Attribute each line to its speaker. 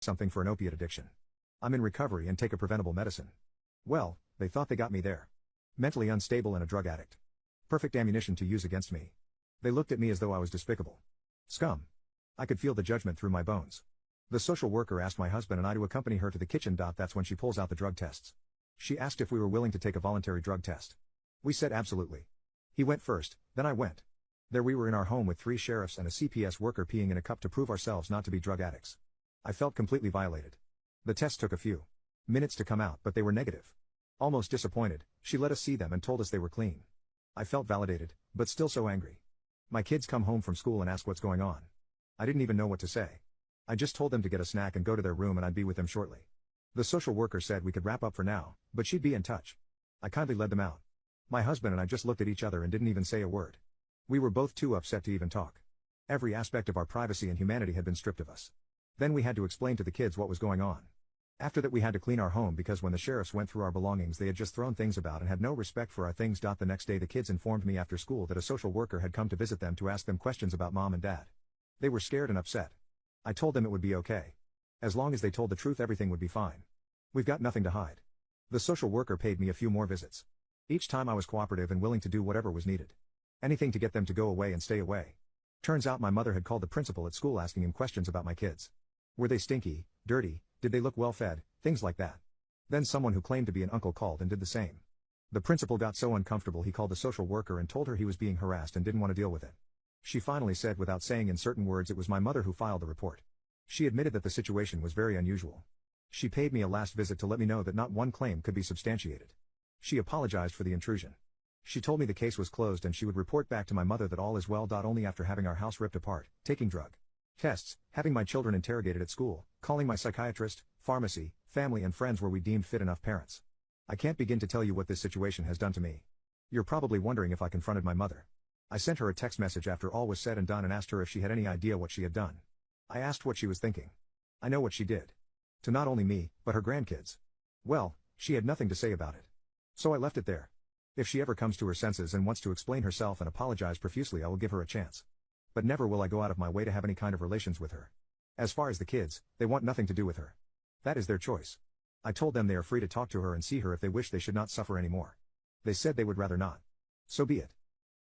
Speaker 1: something for an opiate addiction. I'm in recovery and take a preventable medicine. Well, they thought they got me there. Mentally unstable and a drug addict. Perfect ammunition to use against me. They looked at me as though I was despicable. Scum. I could feel the judgment through my bones. The social worker asked my husband and I to accompany her to the kitchen. That's when she pulls out the drug tests. She asked if we were willing to take a voluntary drug test. We said absolutely. He went first, then I went. There we were in our home with 3 sheriffs and a CPS worker peeing in a cup to prove ourselves not to be drug addicts. I felt completely violated. The test took a few minutes to come out, but they were negative. Almost disappointed, she let us see them and told us they were clean. I felt validated, but still so angry. My kids come home from school and ask what's going on. I didn't even know what to say. I just told them to get a snack and go to their room and I'd be with them shortly. The social worker said we could wrap up for now, but she'd be in touch. I kindly led them out. My husband and I just looked at each other and didn't even say a word. We were both too upset to even talk. Every aspect of our privacy and humanity had been stripped of us. Then we had to explain to the kids what was going on. After that we had to clean our home because when the sheriffs went through our belongings they had just thrown things about and had no respect for our things. The next day the kids informed me after school that a social worker had come to visit them to ask them questions about mom and dad. They were scared and upset. I told them it would be okay. As long as they told the truth everything would be fine. We've got nothing to hide. The social worker paid me a few more visits. Each time I was cooperative and willing to do whatever was needed. Anything to get them to go away and stay away. Turns out my mother had called the principal at school asking him questions about my kids. Were they stinky, dirty, did they look well fed, things like that. Then someone who claimed to be an uncle called and did the same. The principal got so uncomfortable he called the social worker and told her he was being harassed and didn't want to deal with it. She finally said without saying in certain words it was my mother who filed the report. She admitted that the situation was very unusual. She paid me a last visit to let me know that not one claim could be substantiated. She apologized for the intrusion. She told me the case was closed and she would report back to my mother that all is well. Only after having our house ripped apart, taking drug tests, having my children interrogated at school, calling my psychiatrist, pharmacy, family and friends were we deemed fit enough parents. I can't begin to tell you what this situation has done to me. You're probably wondering if I confronted my mother. I sent her a text message after all was said and done and asked her if she had any idea what she had done. I asked what she was thinking. I know what she did. To not only me, but her grandkids. Well, she had nothing to say about it. So I left it there. If she ever comes to her senses and wants to explain herself and apologize profusely, I will give her a chance. But never will I go out of my way to have any kind of relations with her. As far as the kids, they want nothing to do with her. That is their choice. I told them they are free to talk to her and see her if they wish. They should not suffer anymore. They said they would rather not. So be it.